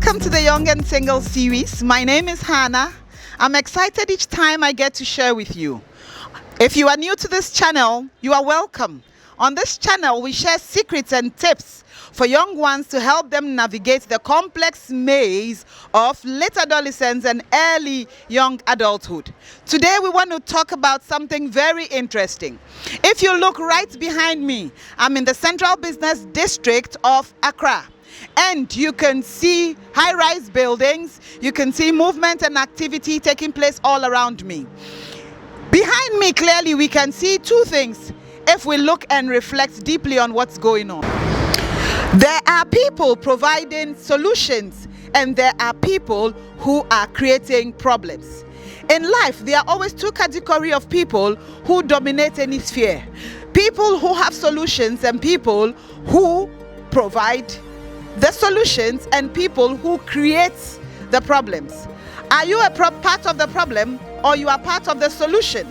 Welcome to the Young and Single series. My name is Hannah. I'm excited each time I get to share with you. If you are new to this channel, you are welcome. On this channel, we share secrets and tips for young ones to help them navigate the complex maze of late adolescence and early young adulthood. Today, we want to talk about something very interesting. If you look right behind me, I'm in the Central Business District of Accra. And you can see high-rise buildings, you can see movement and activity taking place all around me. Behind me, clearly, we can see two things if we look and reflect deeply on what's going on. There are people providing solutions, and there are people who are creating problems. In life, there are always two categories of people who dominate any sphere. People who have solutions and people who provide the solutions and people who create the problems. Are you a part of the problem or you are part of the solution?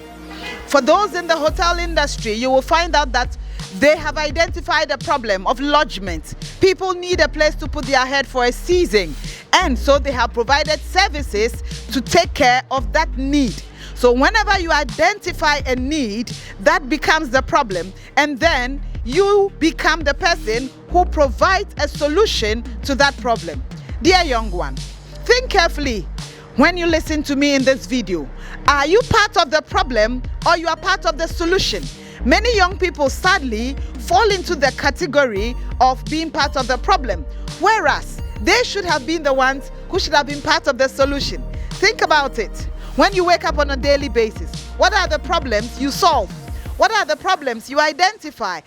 For those in the hotel industry, you will find out that they have identified a problem of lodgement. People need a place to put their head for a season, and so they have provided services to take care of that need. So whenever you identify a need, that becomes the problem, and then you become the person who provides a solution to that problem. Dear young one, think carefully when you listen to me in this video. Are you part of the problem or you are part of the solution? Many young people sadly fall into the category of being part of the problem, whereas they should have been the ones who should have been part of the solution. Think about it. When you wake up on a daily basis, what are the problems you solve? What are the problems you identify?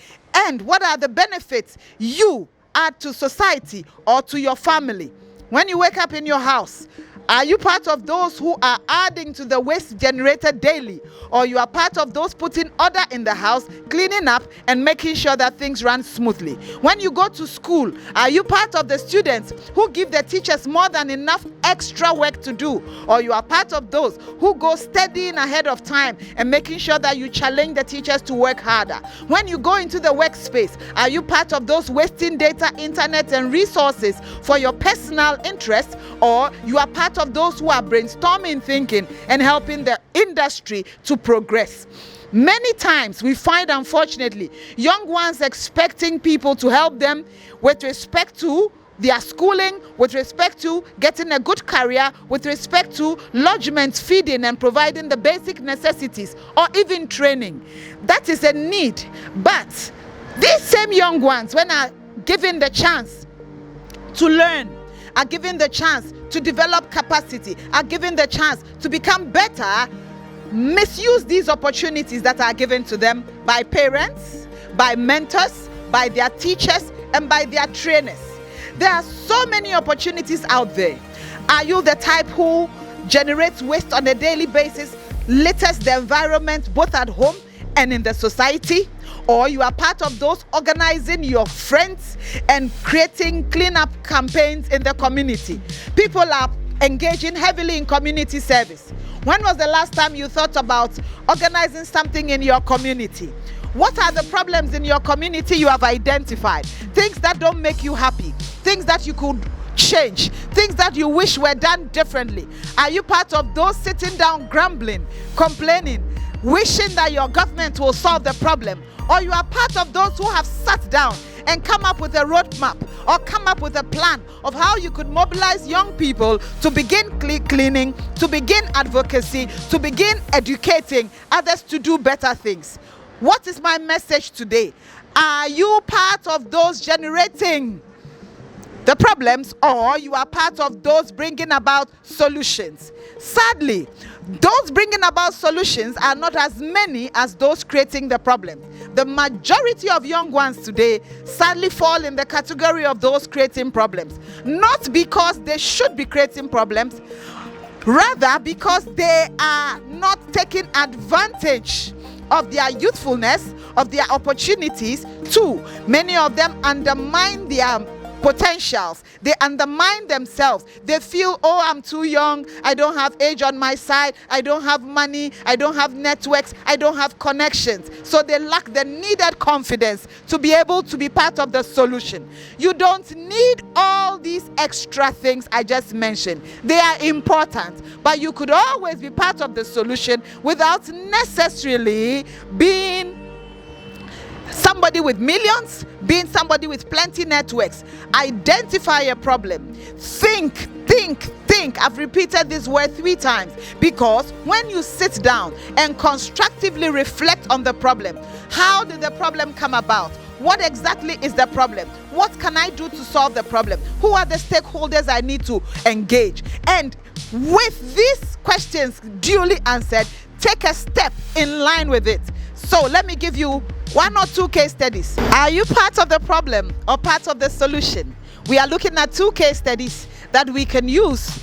And what are the benefits you add to society or to your family? When you wake up in your house, are you part of those who are adding to the waste generated daily? Or you are part of those putting order in the house, cleaning up and making sure that things run smoothly? When you go to school, are you part of the students who give the teachers more than enough extra work to do? Or you are part of those who go studying ahead of time and making sure that you challenge the teachers to work harder? When you go into the workspace, are you part of those wasting data, internet and resources for your personal interest? Or you are part of those who are brainstorming, thinking, and helping the industry to progress? Many times we find, unfortunately, young ones expecting people to help them with respect to their schooling, with respect to getting a good career, with respect to lodgement, feeding, and providing the basic necessities, or even training. That is a need. But these same young ones, when are given the chance to learn, are given the chance to develop capacity, are given the chance to become better, misuse these opportunities that are given to them by parents, by mentors, by their teachers, and by their trainers. There are so many opportunities out there. Are you the type who generates waste on a daily basis, litters the environment both at home and in the society? Or you are part of those organizing your friends and creating cleanup campaigns in the community? People are engaging heavily in community service. When was the last time you thought about organizing something in your community? What are the problems in your community you have identified? Things that don't make you happy, things that you could change, things that you wish were done differently. Are you part of those sitting down grumbling, complaining, wishing that your government will solve the problem? Or you are part of those who have sat down and come up with a roadmap or come up with a plan of how you could mobilize young people to begin cleaning, to begin advocacy, to begin educating others to do better things? What is my message today? Are you part of those generating the problems, or you are part of those bringing about solutions? Sadly, those bringing about solutions are not as many as those creating the problem. The majority of young ones today sadly fall in the category of those creating problems, not because they should be creating problems, rather because they are not taking advantage of their youthfulness, of their opportunities. Too many of them undermine their potentials. They undermine themselves. They feel, oh, I'm too young, I don't have age on my side, I don't have money, I don't have networks, I don't have connections. So they lack the needed confidence to be able to be part of the solution. You don't need all these extra things I just mentioned. They are important, but you could always be part of the solution without necessarily being somebody with millions, being somebody with plenty networks. Identify a problem. Think. I've repeated this word 3 times, because when you sit down and constructively reflect on the problem, how did the problem come about? What exactly is the problem? What can I do to solve the problem? Who are the stakeholders I need to engage? And with these questions duly answered, take a step in line with it. So let me give you 1 or 2 case studies. Are you part of the problem or part of the solution? We are looking at 2 case studies that we can use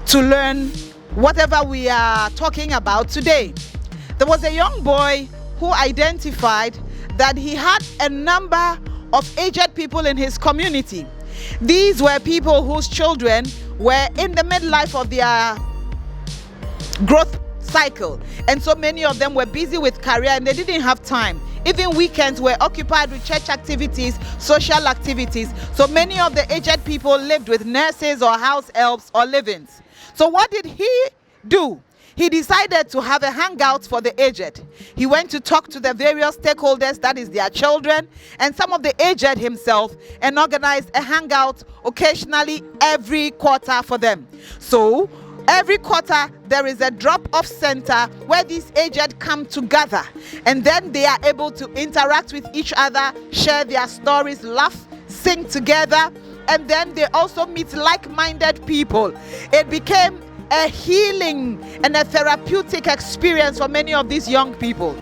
to learn whatever we are talking about today. There was a young boy who identified that he had a number of aged people in his community. These were people whose children were in the midlife of their growth cycle, and so many of them were busy with career and they didn't have time. Even weekends were occupied with church activities, social activities. So many of the aged people lived with nurses or house helps or live-ins. So what did he do? He decided to have a hangout for the aged. He went to talk to the various stakeholders, that is their children, and some of the aged himself, and organized a hangout occasionally every quarter for them. So every quarter there is a drop-off center where these aged come together, and then they are able to interact with each other, share their stories, laugh, sing together, and then they also meet like-minded people. It became a healing and a therapeutic experience for many of these young people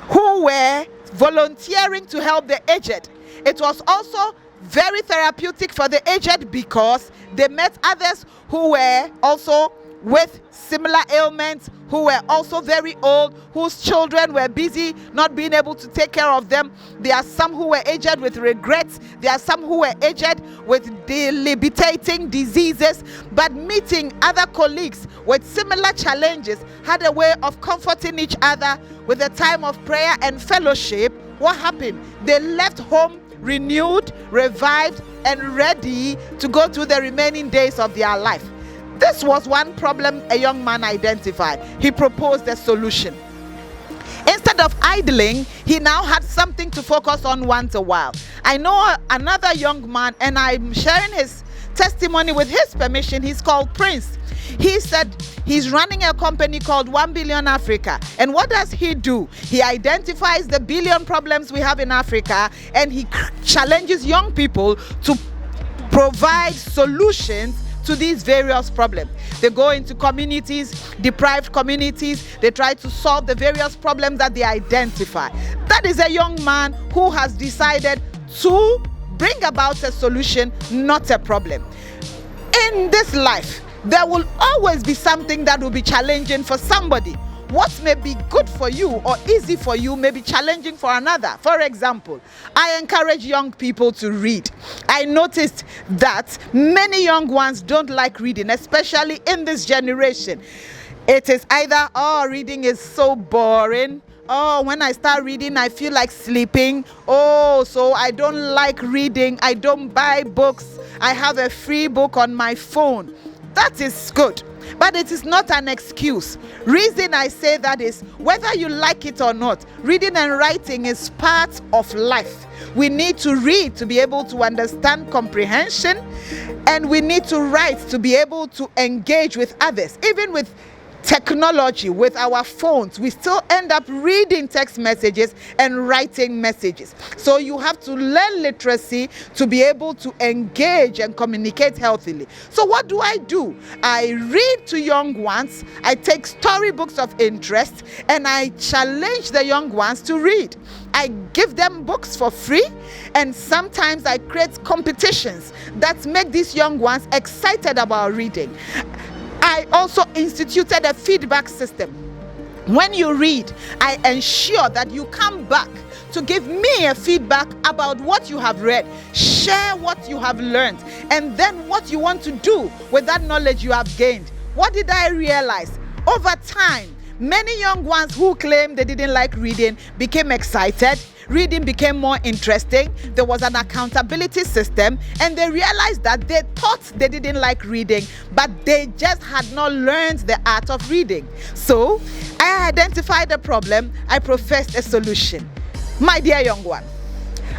who were volunteering to help the aged. It was also very therapeutic for the aged because they met others who were also with similar ailments, who were also very old, whose children were busy not being able to take care of them. There are some who were aged with regrets. There are some who were aged with debilitating diseases. But meeting other colleagues with similar challenges had a way of comforting each other with a time of prayer and fellowship. What happened? They left home renewed, revived, and ready to go through the remaining days of their life. This was one problem a young man identified. He proposed a solution. Instead of idling, he now had something to focus on once a while. I know another young man, and I'm sharing his testimony with his permission. He's called Prince. He said he's running a company called 1 Billion Africa. And what does he do? He identifies the billion problems we have in Africa, and he challenges young people to provide solutions to these various problems. They go into communities, deprived communities. They try to solve the various problems that they identify. That is a young man who has decided to bring about a solution, not a problem. In this life, there will always be something that will be challenging for somebody. What may be good for you or easy for you may be challenging for another. For example, I encourage young people to read. I noticed that many young ones don't like reading, especially in this generation. It is either, oh, reading is so boring. Oh, when I start reading, I feel like sleeping. Oh, so I don't like reading. I don't buy books. I have a free book on my phone. That is good, but it is not an excuse. Reason I say that is, whether you like it or not, reading and writing is part of life. We need to read to be able to understand comprehension, and we need to write to be able to engage with others. Even with technology, with our phones, we still end up reading text messages and writing messages. So you have to learn literacy to be able to engage and communicate healthily. So what do? I read to young ones. I take storybooks of interest and I challenge the young ones to read. I give them books for free, and sometimes I create competitions that make these young ones excited about reading. I also instituted a feedback system When you read, I ensure that you come back to give me a feedback about what you have read. Share what you have learned, and then what you want to do with that knowledge you have gained. What did I realize? Over time, many young ones who claimed they didn't like reading became excited. Reading became more interesting. There was an accountability system, and they realized that they thought they didn't like reading, but they just had not learned the art of reading. So I identified the problem. I professed a solution. My dear young one,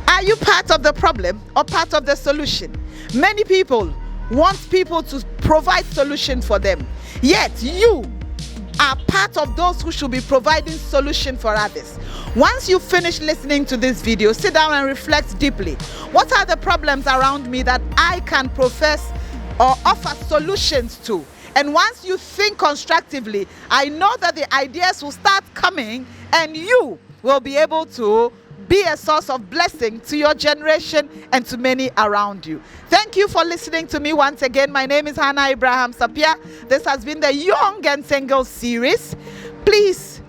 are you part of the problem or part of the solution? Many people want people to provide solution for them, yet you are part of those who should be providing solution for others. Once you finish listening to this video, sit down and reflect deeply. What are the problems around me that I can profess or offer solutions to? And once you think constructively, I know that the ideas will start coming, and you will be able to be a source of blessing to your generation and to many around you. Thank you for listening to me once again. My name is Hannah Abrahams-Appiah. This has been the Young and Single series. Please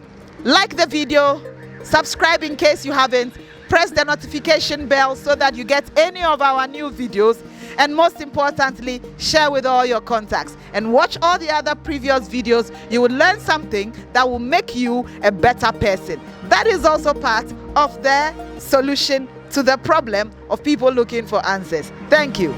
like the video, subscribe in case you haven't, press the notification bell so that you get any of our new videos, and most importantly, share with all your contacts and watch all the other previous videos. You will learn something that will make you a better person. That is also part of the solution to the problem of people looking for answers. Thank you.